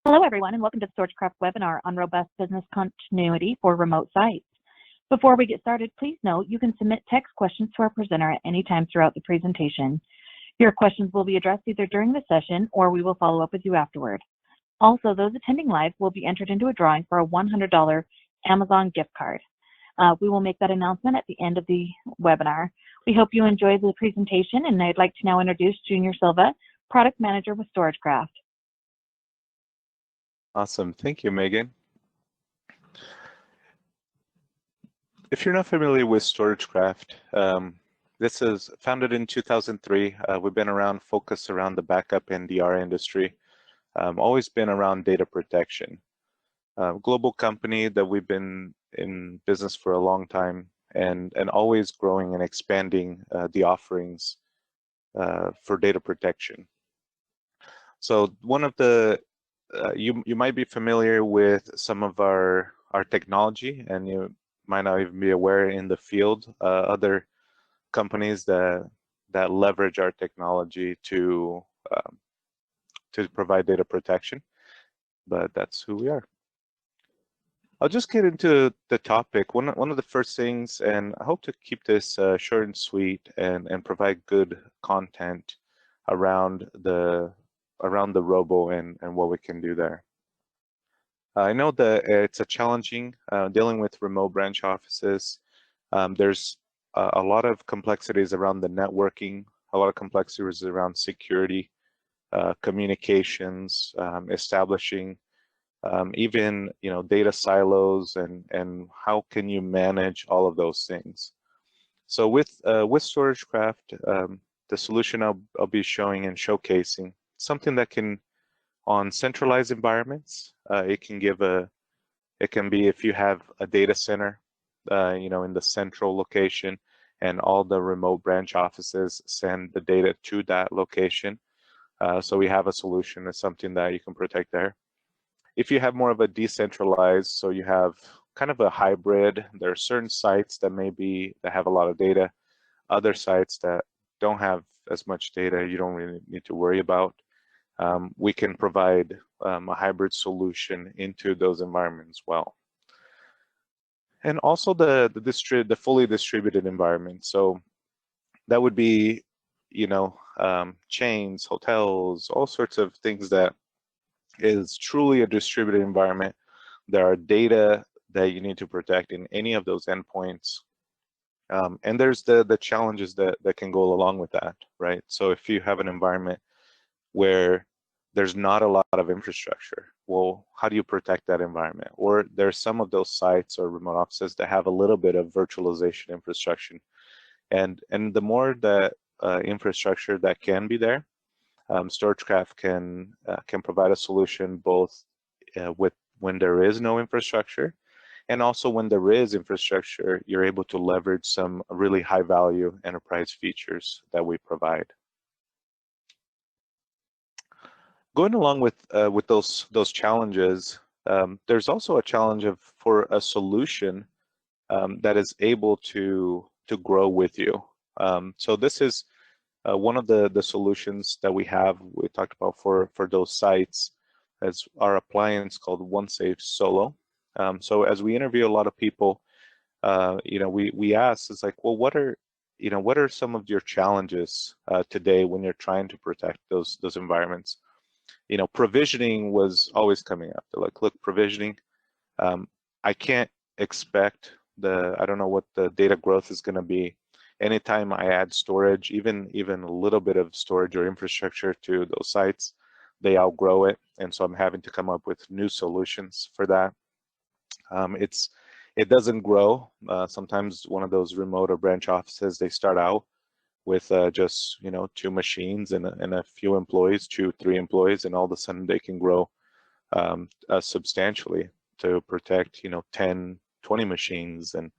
Hello, everyone, and welcome to the StorageCraft webinar on robust business continuity for remote sites. Before we get started, please note you can submit text questions to our presenter at any time throughout the presentation. Your questions will be addressed either during the session or we will follow up with you afterward. Also, those attending live will be entered into a drawing for a $100 Amazon gift card. We will make that announcement at the end of the webinar. We hope you enjoy the presentation, and I'd like to now introduce Junior Silva, Product Manager with StorageCraft. Awesome. Thank you, Megan. If you're not familiar with StorageCraft, this is founded in 2003. We've been around, focused around the backup and DR industry. Always been around data protection. Global company that we've been in business for a long time, and always growing and expanding the offerings for data protection. So one of the you might be familiar with some of our technology, and you might not even be aware in the field other companies that leverage our technology to provide data protection. But that's who we are. I'll just get into the topic. One of the first things, and I hope to keep this short and sweet and provide good content around the robo and what we can do there. I know that it's a challenging dealing with remote branch offices. There's a lot of complexities around the networking, a lot of complexities around security, communications, establishing even data silos, and how can you manage all of those things. So with StorageCraft, the solution I'll be showing and showcasing, something that can, on centralized environments, it can be if you have a data center, in the central location, and all the remote branch offices send the data to that location. So we have a solution. It's something that you can protect there. If you have more of a decentralized, so you have kind of a hybrid, there are certain sites that have a lot of data, other sites that don't have as much data you don't really need to worry about. We can provide a hybrid solution into those environments well. And also the fully distributed environment. So that would be, chains, hotels, all sorts of things that is truly a distributed environment. There are data that you need to protect in any of those endpoints. And there's the challenges that can go along with that, right? So if you have an environment where there's not a lot of infrastructure, well, how do you protect that environment? Or there's some of those sites or remote offices that have a little bit of virtualization infrastructure. And the more that infrastructure that can be there, StorageCraft can provide a solution both with when there is no infrastructure, and also when there is infrastructure, you're able to leverage some really high value enterprise features that we provide. Going along with those challenges, there's also a challenge for a solution that is able to grow with you. So this is one of the solutions that we talked about for those sites, as our appliance called OneXafe Solo. So as we interview a lot of people, we ask, it's like, well, what are some of your challenges today when you're trying to protect those environments? Provisioning was always coming up. They're like, look, provisioning, I can't expect I don't know what the data growth is going to be. Anytime I add storage, even a little bit of storage or infrastructure to those sites, they outgrow it. And so I'm having to come up with new solutions for that. It doesn't grow. Sometimes one of those remote or branch offices, they start out with just 2 machines and a few employees, 2-3 employees, and all of a sudden they can grow substantially to protect 10-20 machines and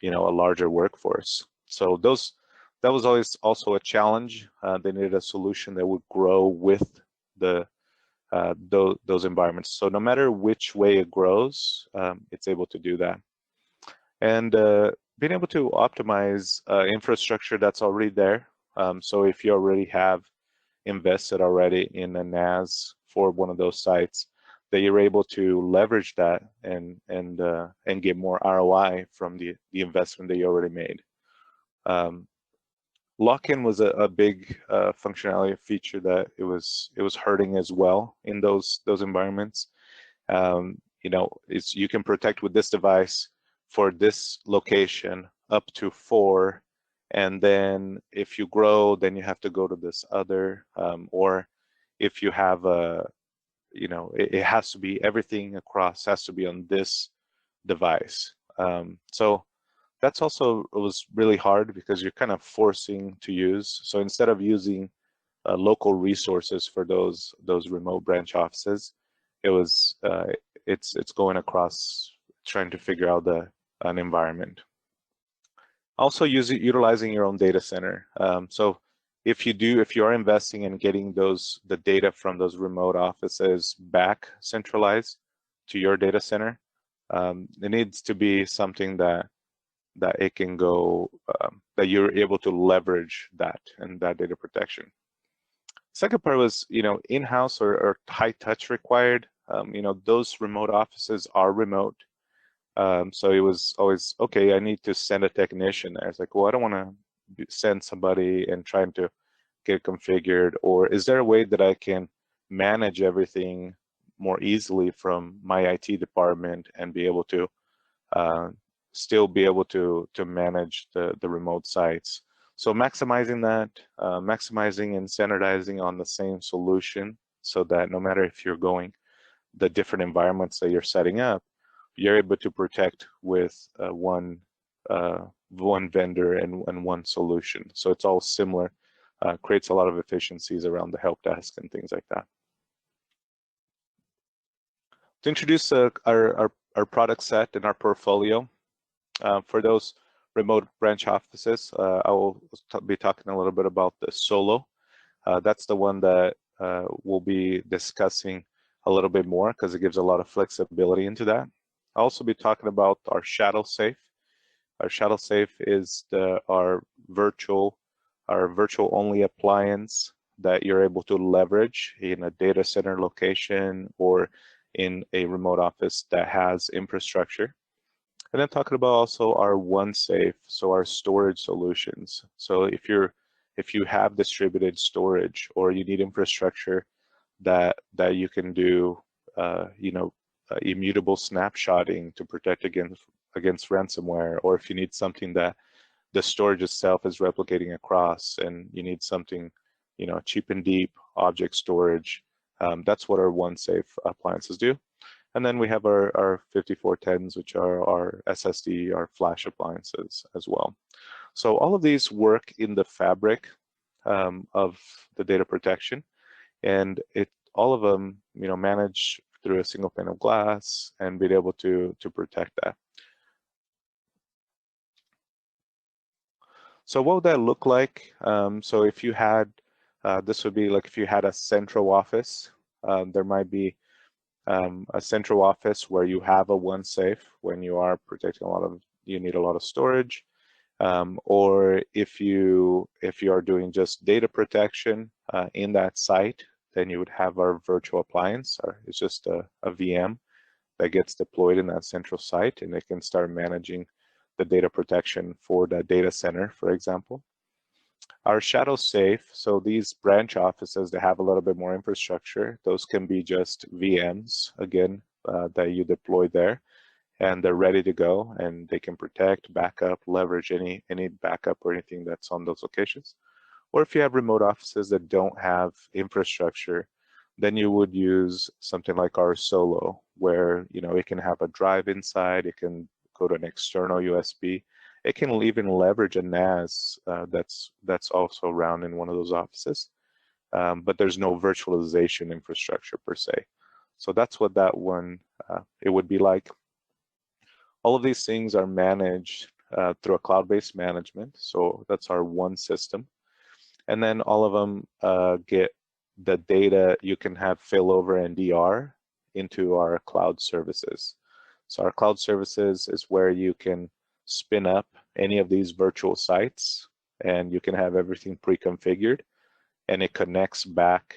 a larger workforce. So that was always also a challenge. They needed a solution that would grow with those environments. So no matter which way it grows, it's able to do that. And being able to optimize infrastructure that's already there. So if you already have invested already in a NAS for one of those sites, that you're able to leverage that and get more ROI from the investment that you already made. Lock-in was a big functionality feature that it was hurting as well in those environments. You know, you can protect with this device for this location up to 4, and then if you grow, then you have to go to this other, or if you have a, you know, it has to be, everything across has to be on this device. So that's also, it was really hard because you're kind of forcing to use. So instead of using local resources for those remote branch offices, it was it's going across, trying to figure out an environment. Also utilizing your own data center. So if you are investing in getting the data from those remote offices back centralized to your data center, it needs to be something that it can go, that you're able to leverage that and that data protection. Second part was, you know, in-house or high touch required. You know, those remote offices are remote. So it was always, okay, I need to send a technician there. It's like, well, I don't want to send somebody and trying to get configured, or is there a way that I can manage everything more easily from my IT department and be able to still be able to manage the remote sites? So maximizing that, maximizing and standardizing on the same solution, so that no matter if you're going the different environments that you're setting up, you're able to protect with one vendor and one solution. So it's all similar, creates a lot of efficiencies around the help desk and things like that. To introduce our product set and our portfolio, for those remote branch offices, I will be talking a little bit about the Solo. That's the one that we'll be discussing a little bit more because it gives a lot of flexibility into that. I'll also be talking about our ShadowXale. Our ShadowXale is our virtual only appliance that you're able to leverage in a data center location or in a remote office that has infrastructure. And then talking about also our OneXafe, so our storage solutions. So if you have distributed storage or you need infrastructure that you can do, you know, immutable snapshotting to protect against ransomware, or if you need something that the storage itself is replicating across and you need something, you know, cheap and deep object storage, that's what our OneXafe appliances do. And then we have our 5410s, which are our SSD, our flash appliances as well. So all of these work in the fabric of the data protection, and all of them, you know, manage through a single pane of glass and be able to protect that. So what would that look like? So if you had, this would be like if you had a central office, there might be a central office where you have a OneXafe when you are protecting you need a lot of storage, or if you are doing just data protection in that site, then you would have our virtual appliance, or it's just a VM that gets deployed in that central site, and it can start managing the data protection for that data center, for example. Our ShadowXale, so these branch offices that have a little bit more infrastructure, those can be just VMs, again, that you deploy there, and they're ready to go, and they can protect, backup, leverage any backup or anything that's on those locations. Or if you have remote offices that don't have infrastructure, then you would use something like our Solo, where, you know, it can have a drive inside, it can go to an external USB. It can even leverage a NAS that's also around in one of those offices, but there's no virtualization infrastructure per se. So that's what that one, it would be like. All of these things are managed through a cloud-based management. So that's our one system. And then all of them get the data you can have failover and DR into our cloud services. So our cloud services is where you can spin up any of these virtual sites, and you can have everything pre-configured, and it connects back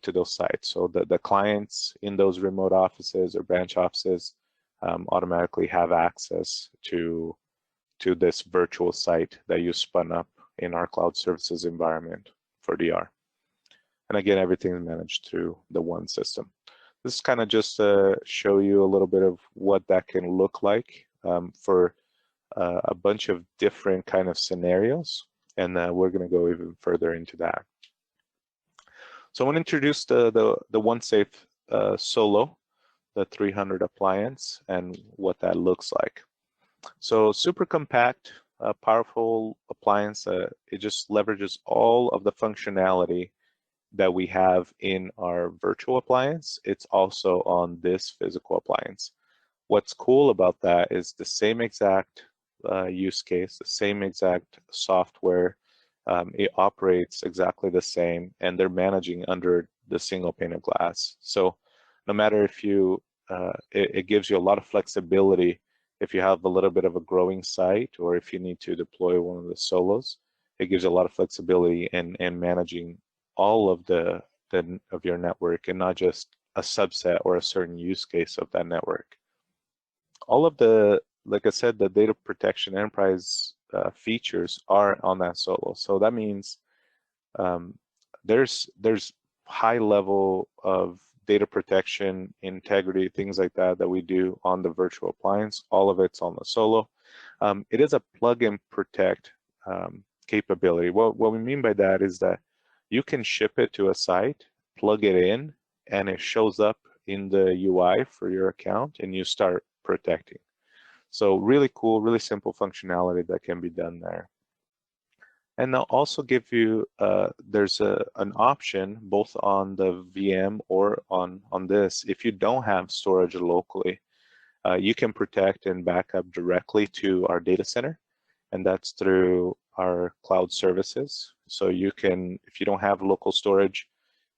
to those sites. So the clients in those remote offices or branch offices automatically have access to this virtual site that you spun up in our cloud services environment for DR. And again, everything is managed through the one system. This is kind of just to show you a little bit of what that can look like for a bunch of different kind of scenarios. And we're going to go even further into that. So I want to introduce the OneXafe Solo, the 300 appliance, and what that looks like. So super compact, powerful appliance. It just leverages all of the functionality that we have in our virtual appliance. It's also on this physical appliance. What's cool about that is the same exact use case, the same exact software. It operates exactly the same, and they're managing under the single pane of glass. So no matter if you, it gives you a lot of flexibility if you have a little bit of a growing site or if you need to deploy one of the solos. It gives you a lot of flexibility in managing all of of your network and not just a subset or a certain use case of that network. All of the, like I said, the data protection enterprise features are on that Solo. So that means there's high level of data protection, integrity, things like that we do on the virtual appliance. All of it's on the Solo. It is a plug and protect capability. What we mean by that is that you can ship it to a site, plug it in, and it shows up in the UI for your account, and you start protecting. So really cool, really simple functionality that can be done there. And they'll also give you, there's an option both on the VM or on this. If you don't have storage locally, you can protect and back up directly to our data center, and that's through our cloud services. So you can, if you don't have local storage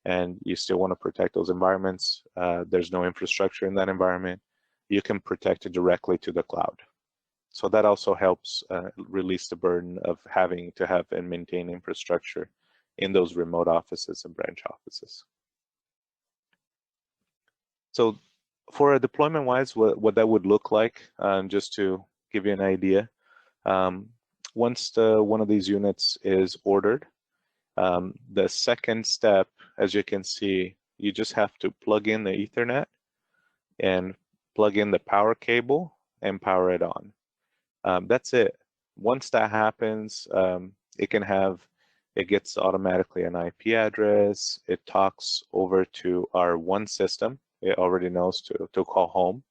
and you still want to protect those environments, there's no infrastructure in that environment, you can protect it directly to the cloud. So that also helps release the burden of having to have and maintain infrastructure in those remote offices and branch offices. So for a deployment wise, what that would look like, just to give you an idea, once one of these units is ordered, the second step, as you can see, you just have to plug in the Ethernet and plug in the power cable and power it on. That's it. Once that happens, it gets automatically an IP address. It talks over to our one system. It already knows to call home.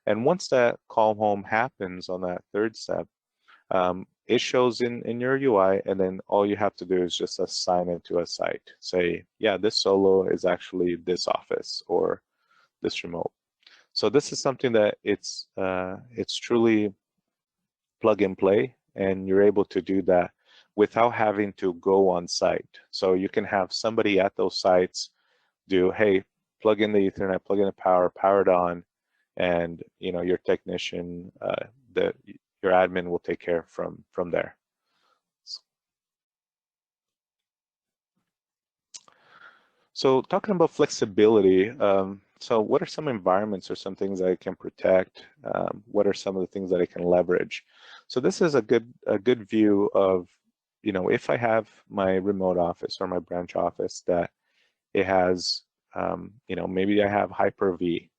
And once that call home happens on that third step, it shows in your UI, and then all you have to do is just assign it to a site. Say, yeah, this Solo is actually this office or this remote. So this is something that it's truly plug and play, and you're able to do that without having to go on site. So you can have somebody at those sites do, hey, plug in the Ethernet, plug in the power it on, and your technician, your admin will take care from there. So talking about flexibility, so what are some environments or some things that I can protect? What are some of the things that I can leverage? So this is a good view of, if I have my remote office or my branch office that it has, maybe I have Hyper-V.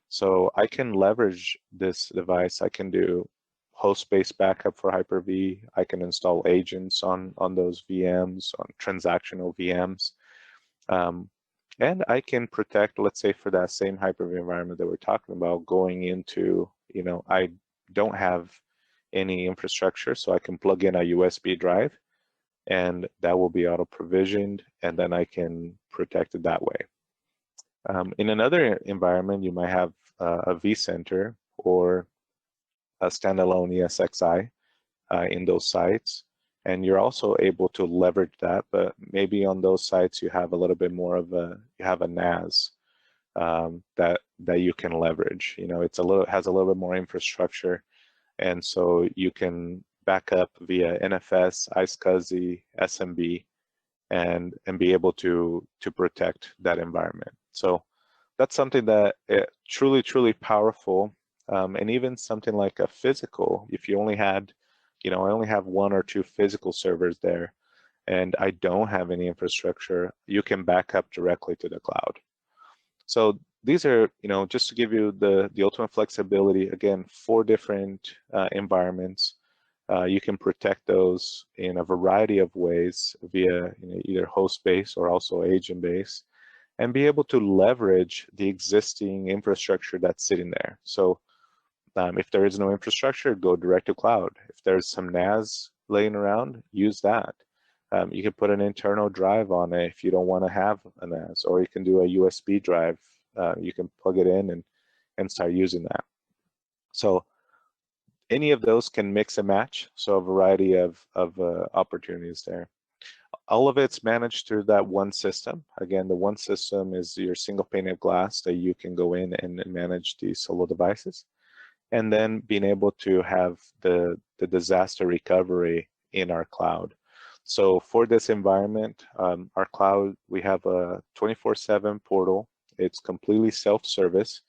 So I can leverage this device. I can do host-based backup for Hyper-V. I can install agents on those VMs, on transactional VMs. And I can protect, let's say for that same Hyper-V environment that we're talking about, going into, I don't have any infrastructure, so I can plug in a USB drive, and that will be auto-provisioned, and then I can protect it that way. In another environment, you might have a vCenter or a standalone ESXi in those sites, and you're also able to leverage that, but maybe on those sites you have a little bit more of you have a NAS that you can leverage. Has a little bit more infrastructure, and so you can back up via NFS, iSCSI, SMB, and be able to protect that environment. So that's something that truly powerful. And even something like a physical, if you only had, I only have 1 or 2 physical servers there, and I don't have any infrastructure, you can back up directly to the cloud. So these are, just to give you the ultimate flexibility, again, 4 different environments. You can protect those in a variety of ways via either host-based or also agent-based, and be able to leverage the existing infrastructure that's sitting there. So if there is no infrastructure, go direct to cloud. If there's some NAS laying around, use that. You can put an internal drive on it if you don't want to have a NAS, or you can do a USB drive. You can plug it in and start using that. So any of those can mix and match, so a variety of opportunities there. All of it's managed through that one system. Again, the one system is your single pane of glass that you can go in and manage these solo devices. And then being able to have the disaster recovery in our cloud. So for this environment, our cloud, we have a 24/7 portal. It's completely self-service.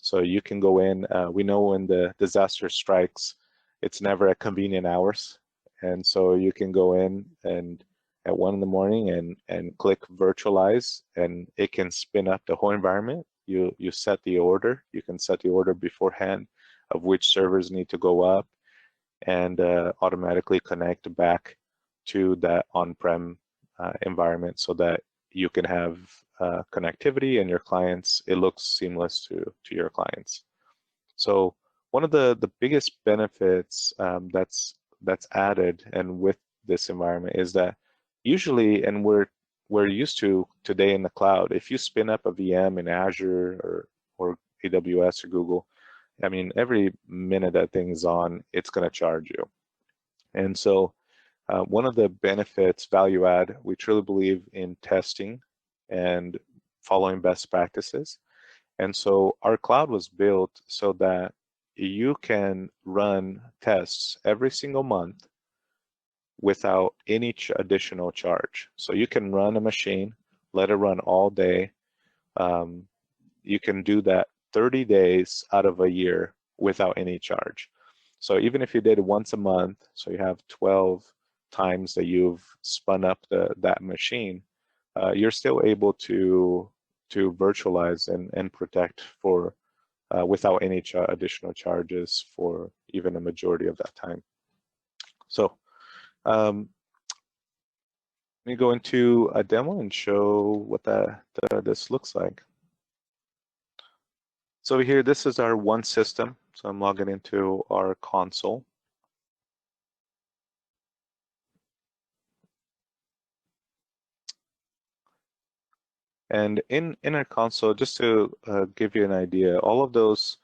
So you can go in, we know when the disaster strikes, it's never at convenient hours. And so you can go in and at 1 in the morning and click virtualize, and it can spin up the whole environment. You set the order. You can set the order beforehand of which servers need to go up, and automatically connect back to that on-prem environment so that you can have connectivity, and your clients, it looks seamless to your clients. So one of the biggest benefits that's added and with this environment is that usually, and we're used to today in the cloud, if you spin up a VM in Azure or AWS or Google, I mean, every minute that thing's on, it's going to charge you. And so one of the benefits, value add, we truly believe in testing and following best practices. And so our cloud was built so that you can run tests every single month without any additional charge. So you can run a machine, let it run all day. You can do that 30 days out of a year without any charge. So even if you did it once a month, so you have 12 times that you've spun up that machine, you're still able to virtualize and protect for without any additional charges for even a majority of that time. So let me go into a demo and show what this looks like. So here, this is our one system. So I'm logging into our console. And in our console, just to give you an idea, all of those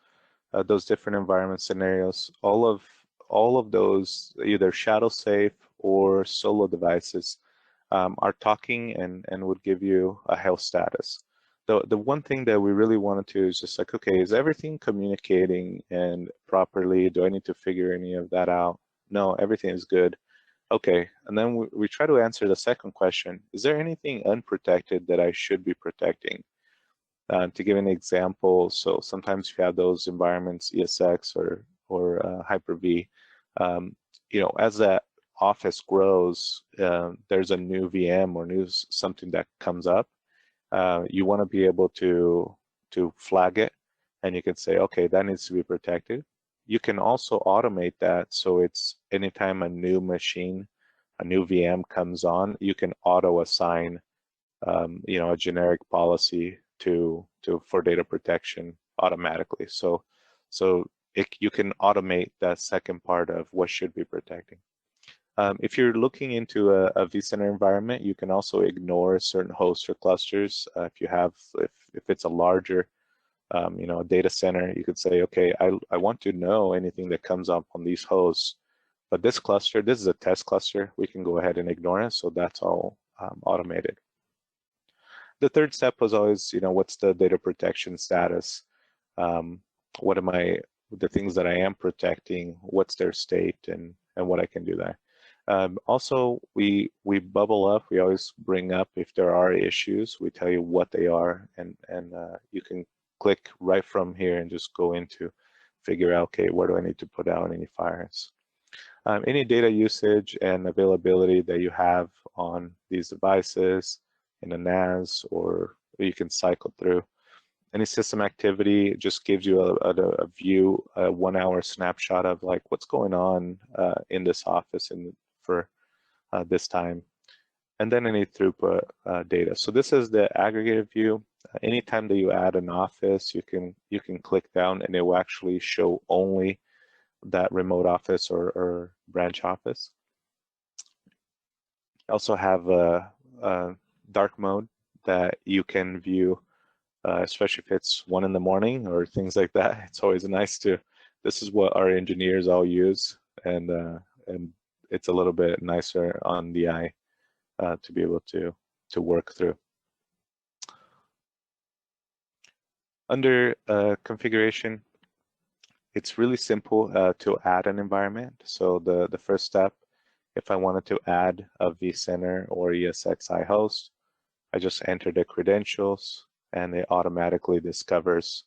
different environment scenarios, all of those either ShadowSafe or solo devices are talking and would give you a health status. The one thing that we really wanted to is just like, okay, is everything communicating and properly? Do I need to figure any of that out? No, everything is good. Okay, and then we try to answer the second question. Is there anything unprotected that I should be protecting? To give an example, so sometimes you have those environments, ESX or Hyper-V, as that office grows, there's a new VM or something that comes up. You want to be able to flag it, and you can say, okay, that needs to be protected. You can also automate that, so it's anytime a new machine, a new VM comes on, you can auto assign, a generic policy for data protection automatically. So you can automate that second part of what should be protecting. If you're looking into a vCenter environment, you can also ignore certain hosts or clusters. If it's a larger, data center, you could say, okay, I want to know anything that comes up on these hosts, but this cluster, this is a test cluster, we can go ahead and ignore it. So that's all automated. The third step was always, what's the data protection status? What am the things that I am protecting, what's their state, and what I can do there. Also, we bubble up. We always bring up if there are issues. We tell you what they are, and you can click right from here and just go into figure out, okay, where do I need to put out any fires? Any data usage and availability that you have on these devices in a NAS, or you can cycle through. Any system activity just gives you a view, a 1 hour snapshot of like what's going on in this office and for this time, and then any throughput data. So this is the aggregated view. Anytime that you add an office, you can click down and it will actually show only that remote office or branch office. You also have a dark mode that you can view, especially if it's 1 in the morning or things like that. It's always nice to, this is what our engineers all use, and it's a little bit nicer on the eye to be able to work through. Under configuration, it's really simple to add an environment. So the first step, if I wanted to add a vCenter or ESXi host, I just enter the credentials and it automatically discovers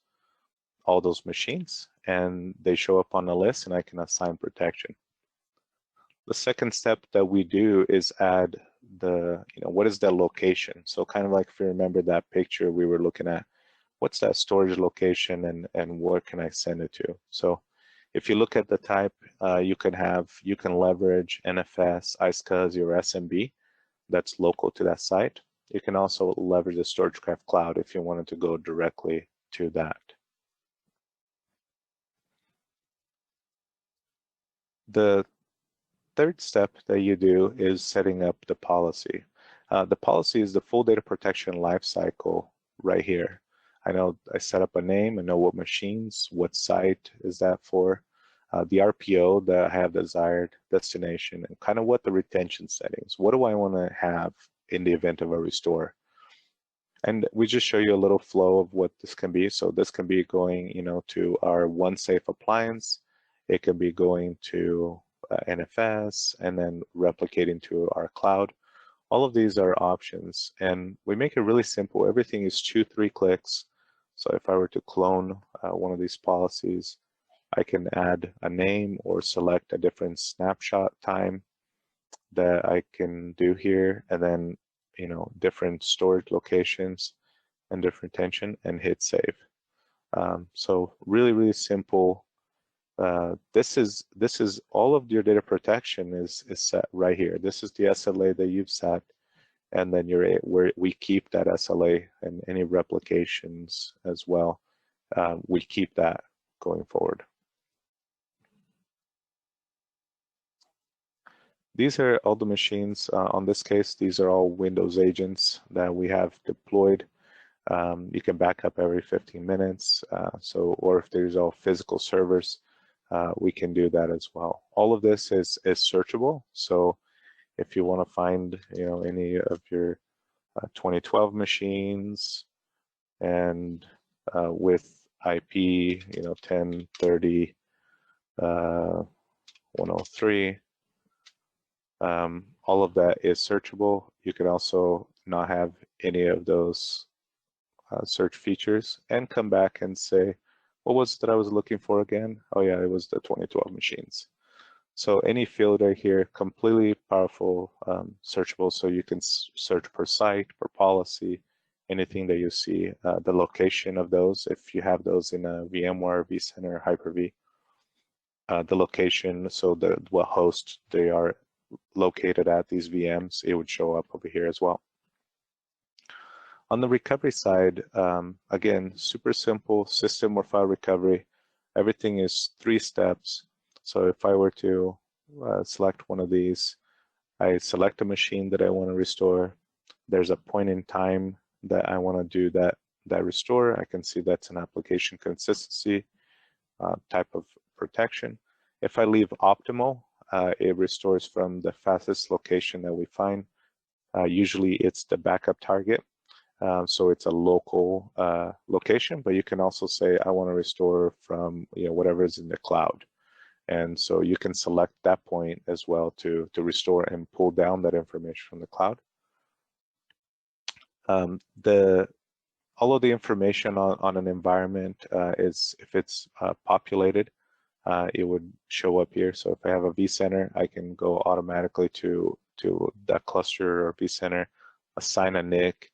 all those machines and they show up on the list and I can assign protection. The second step that we do is add the, what is the location? So kind of like if you remember that picture we were looking at, what's that storage location and where can I send it to? So if you look at the type, you can leverage NFS, iSCSI, or SMB that's local to that site. You can also leverage the StorageCraft Cloud if you wanted to go directly to that. The third step that you do is setting up the policy. The policy is the full data protection lifecycle right here. I know I set up a name, I know what machines, what site is that for, the RPO that I have desired destination, and kind of what the retention settings. What do I want to have in the event of a restore? And we just show you a little flow of what this can be. So this can be going, to our OneXafe appliance. It can be going to NFS and then replicating to our cloud. All of these are options, and we make it really simple. Everything is 2-3 clicks. So if I were to clone one of these policies, I can add a name or select a different snapshot time that I can do here, and then different storage locations and different tension, and hit save. So really simple. This is all of your data protection is set right here. This is the SLA that you've set, and then we keep that SLA and any replications as well. We keep that going forward. These are all the machines. On this case, these are all Windows agents that we have deployed. You can back up every 15 minutes. Or if there's all physical servers, we can do that as well. All of this is searchable. So if you want to find, any of your 2012 machines and with IP, 1030, 103, all of that is searchable. You can also not have any of those search features and come back and say, what was it that I was looking for again? Oh yeah, it was the 2012 machines. So any field right here, completely powerful, searchable. So you can search per site, per policy, anything that you see, the location of those, if you have those in a VMware, vCenter, Hyper-V, the location, so what host they are located at, these VMs, it would show up over here as well. On the recovery side, again, super simple system or file recovery. Everything is 3 steps. So if I were to select one of these, I select a machine that I want to restore. There's a point in time that I want to do that restore. I can see that's an application consistency type of protection. If I leave optimal, it restores from the fastest location that we find. Usually it's the backup target. So it's a local location, but you can also say, I want to restore from whatever is in the cloud. And so you can select that point as well to restore and pull down that information from the cloud. All of the information on an environment is, if it's populated, it would show up here. So if I have a vCenter, I can go automatically to that cluster or vCenter, assign a NIC,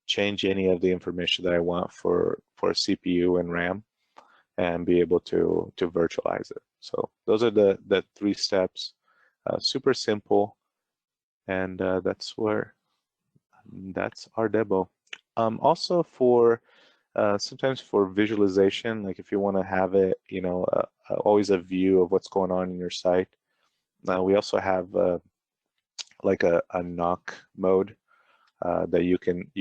change any of the information that I want for CPU and RAM, and be able to virtualize it. So those are the 3 steps. Super simple, and that's our demo. Also for sometimes for visualization, like if you want to have it, always a view of what's going on in your site. We also have like a knock mode that you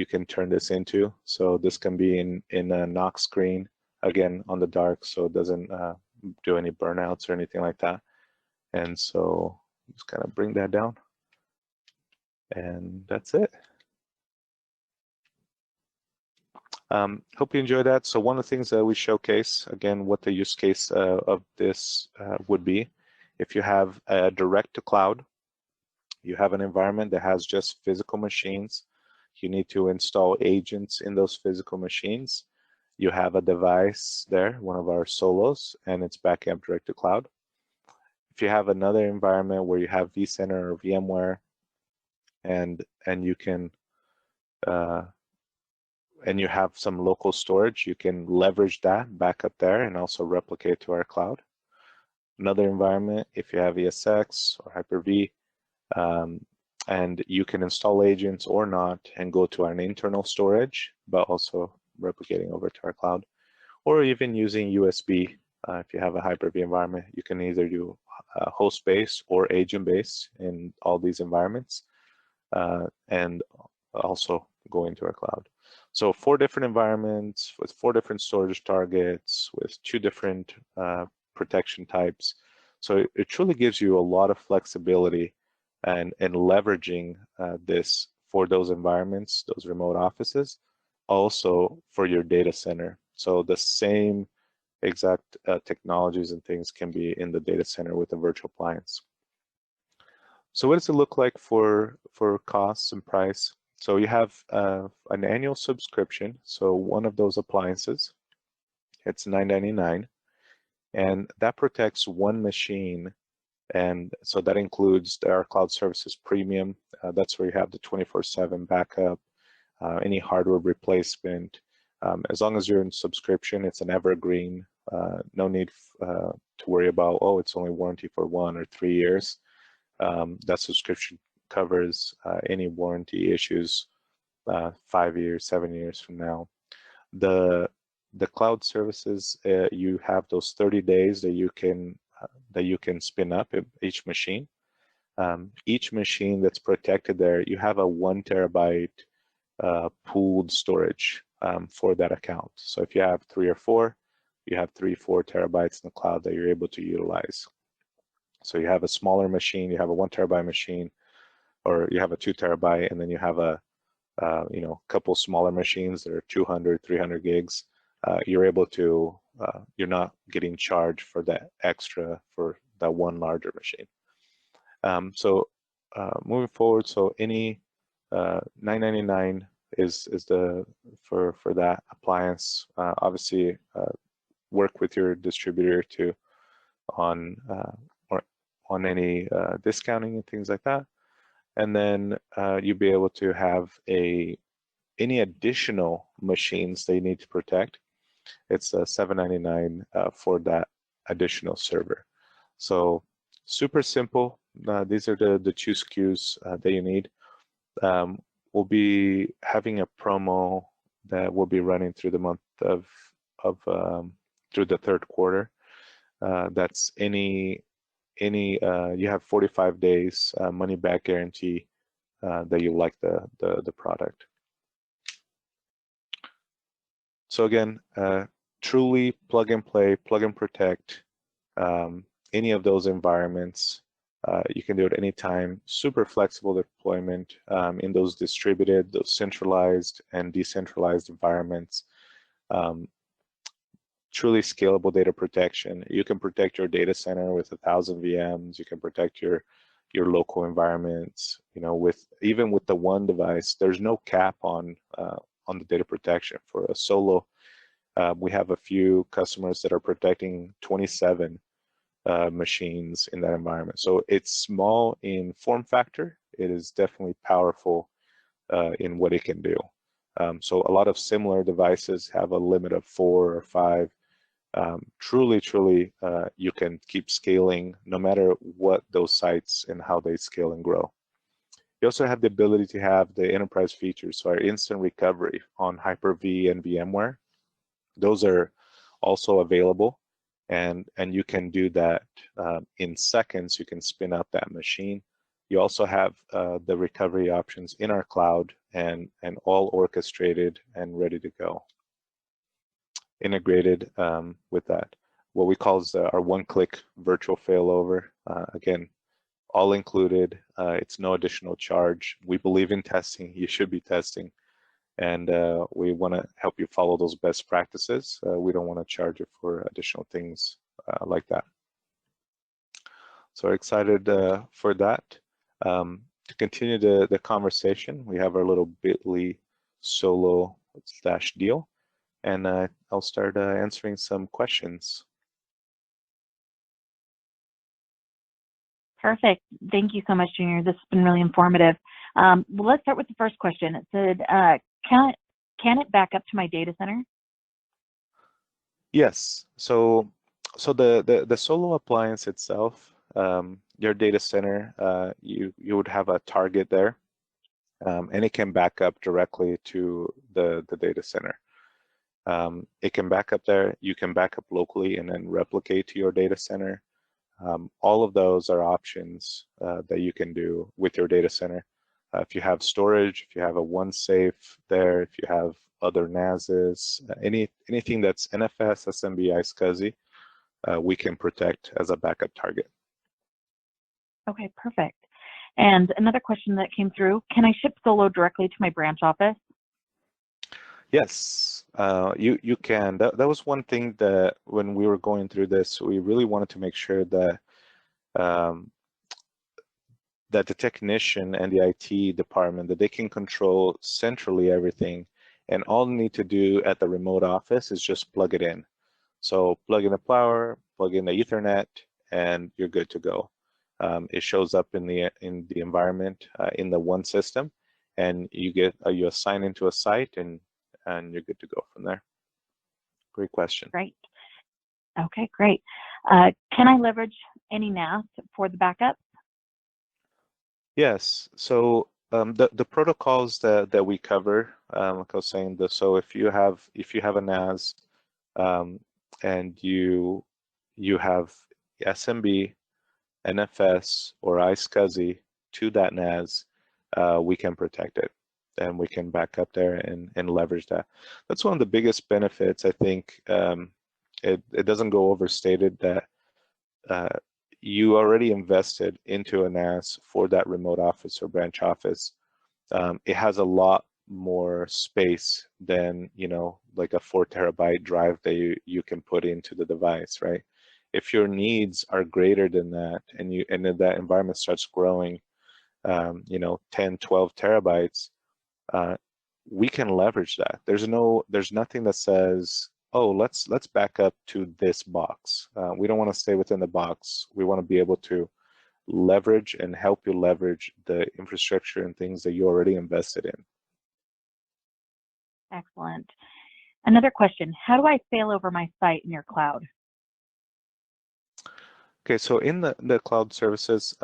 can turn this into. So this can be in a knock screen, again on the dark, so it doesn't do any burnouts or anything like that. And so just kind of bring that down, and that's it. Hope you enjoyed that. So one of the things that we showcase, again, what the use case of this would be. If you have a direct to cloud, you have an environment that has just physical machines, you need to install agents in those physical machines. You have a device there, one of our solos, and it's backup direct to cloud. If you have another environment where you have vCenter or VMware, and you can and you have some local storage, you can leverage that back up there and also replicate to our cloud. Another environment, if you have ESX or Hyper-V, and you can install agents or not and go to an internal storage, but also replicating over to our cloud, or even using USB. If you have a Hyper-V environment, you can either do host-based or agent-based in all these environments, and also go into our cloud. So 4 different environments with 4 different storage targets with 2 different protection types. So it truly gives you a lot of flexibility and leveraging this for those environments, those remote offices, also for your data center. So the same exact technologies and things can be in the data center with a virtual appliance. So what does it look like for costs and price? So you have an annual subscription. So one of those appliances, it's $9.99, and that protects 1 machine. And so that includes our cloud services premium. That's where you have the 24/7 backup, any hardware replacement. As long as you're in subscription, it's an evergreen. No need to worry about, oh, it's only warranty for 1 or 3 years. That subscription covers any warranty issues 5 years, 7 years from now. The cloud services, you have those 30 days that you can spin up each machine. Each machine that's protected there, you have a 1 terabyte pooled storage for that account. So if you have 3 or 4, you have 3-4 terabytes in the cloud that you're able to utilize. So you have a smaller machine, you have a 1 terabyte machine, or you have a 2 terabyte, and then you have a couple smaller machines that are 200, 300 gigs. You're able to, you're not getting charged for that extra for that 1 larger machine. So moving forward, so any $9.99 is the for that appliance. Obviously, work with your distributor on any discounting and things like that. And then you'll be able to have any additional machines they need to protect. It's $7.99 for that additional server. So super simple. These are the 2 SKUs that you need. We'll be having a promo that will be running through the month of through the 3rd quarter. That's you have 45 days money back guarantee that you like the product. So again, truly plug and play, plug and protect any of those environments. You can do it anytime. Super flexible deployment in those distributed, those centralized and decentralized environments. truly scalable data protection. You can protect your data center with 1,000 VMs. You can protect your local environments. You know, even with the one device, there's no cap on the data protection. For a solo, we have a few customers that are protecting 27 machines in that environment. So it's small in form factor. It is definitely powerful in what it can do. So a lot of similar devices have a limit of 4 or 5. Truly, you can keep scaling no matter what those sites and how they scale and grow. You also have the ability to have the enterprise features, so our instant recovery on Hyper-V and VMware. Those are also available, and you can do that in seconds. You can spin up that machine. You also have the recovery options in our cloud and all orchestrated and ready to go. Integrated with that. What we call is our one-click virtual failover. Again, all included. It's no additional charge. We believe in testing. You should be testing. And we want to help you follow those best practices. We don't want to charge you for additional things like that. So we're excited for that. To continue the conversation, we have our little bit.ly solo /deal, and I'll start answering some questions. Perfect. Thank you so much, Junior. This has been really informative. Well, let's start with the first question. It said, can it back up to my data center? Yes. So the Solo appliance itself, your data center, you would have a target there, and it can back up directly to the data center. It can back up there. You can back up locally and then replicate to your data center. All of those are options that you can do with your data center. If you have storage, if you have a OneXafe there, if you have other NASs, anything that's NFS, SMB, iSCSI, we can protect as a backup target. Okay, perfect. And another question that came through, can I ship Solo directly to my branch office? Yes, you can. That was one thing that when we were going through this, we really wanted to make sure that that the technician and the IT department, that they can control centrally everything, and all they need to do at the remote office is just plug it in. So plug in the power, plug in the Ethernet, and you're good to go. It shows up in the environment in the one system, and you assign into a site, and you're good to go from there. Great question. Great. Okay, great. Can I leverage any NAS for the backup? Yes. So the protocols that we cover, like I was saying, so if you have a NAS and you have SMB, NFS, or iSCSI to that NAS, we can protect it, and we can back up there and leverage that. That's one of the biggest benefits, I think. It doesn't go overstated that you already invested into a NAS for that remote office or branch office. It has a lot more space than, like a 4 terabyte drive that you can put into the device, right? If your needs are greater than that, and then that environment starts growing, 10, 12 terabytes, we can leverage that. There's nothing that says, oh, let's back up to this box. We don't want to stay within the box. We want to be able to leverage and help you leverage the infrastructure and things that you already invested in. Excellent. Another question, how do I fail over my site in your cloud? Okay, so in the cloud services,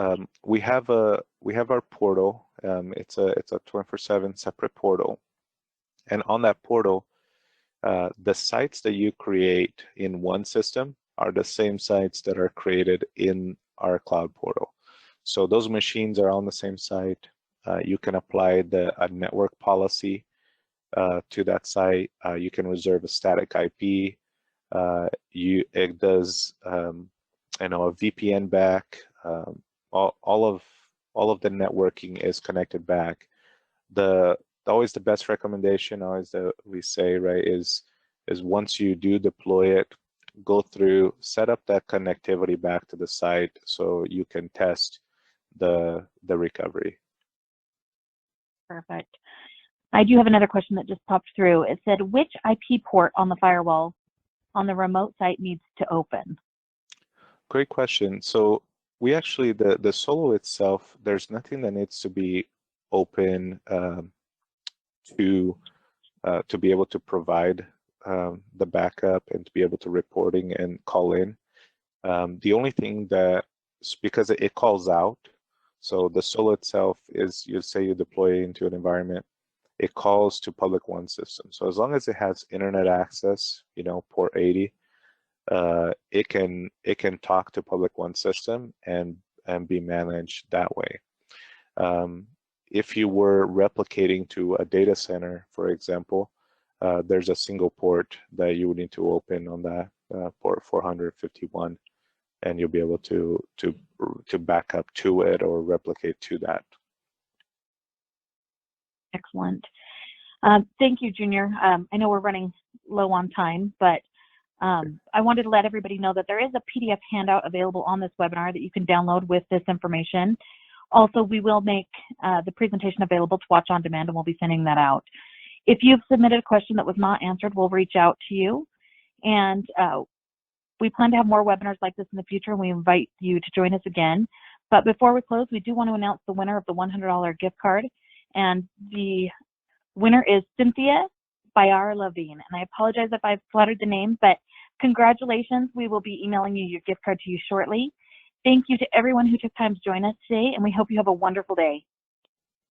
we have our portal. It's a 24/7 separate portal, and on that portal, the sites that you create in one system are the same sites that are created in our cloud portal. So those machines are on the same site. You can apply a network policy to that site. You can reserve a static IP. It does a VPN back. All of the networking is connected back. Always the best recommendation, always that we say, right, is is once you do deploy it, go through, set up that connectivity back to the site so you can test the recovery. Perfect. I do have another question that just popped through. It said, which IP port on the firewall on the remote site needs to open? Great question. So we actually, the Solo itself, there's nothing that needs to be open to be able to provide the backup and to be able to reporting and call in. The only thing that, because it calls out, so the Solo itself is, you say you deploy into an environment, it calls to public one system. So as long as it has internet access, you know, port 80, it can talk to public one system and be managed that way. If you were replicating to a data center, for example, there's a single port that you would need to open on that port 451, and you'll be able to back up to it or replicate to that. Excellent. Thank you, Junior. I know we're running low on time, but I wanted to let everybody know that there is a PDF handout available on this webinar that you can download with this information. Also, we will make the presentation available to watch on demand, and we'll be sending that out. If you've submitted a question that was not answered, we'll reach out to you. And we plan to have more webinars like this in the future, and we invite you to join us again. But before we close, we do want to announce the winner of the $100 gift card. And the winner is Cynthia Bayar Levine. And I apologize if I've slaughtered the name, but congratulations. We will be emailing you your gift card to you shortly. Thank you to everyone who took time to join us today, and we hope you have a wonderful day.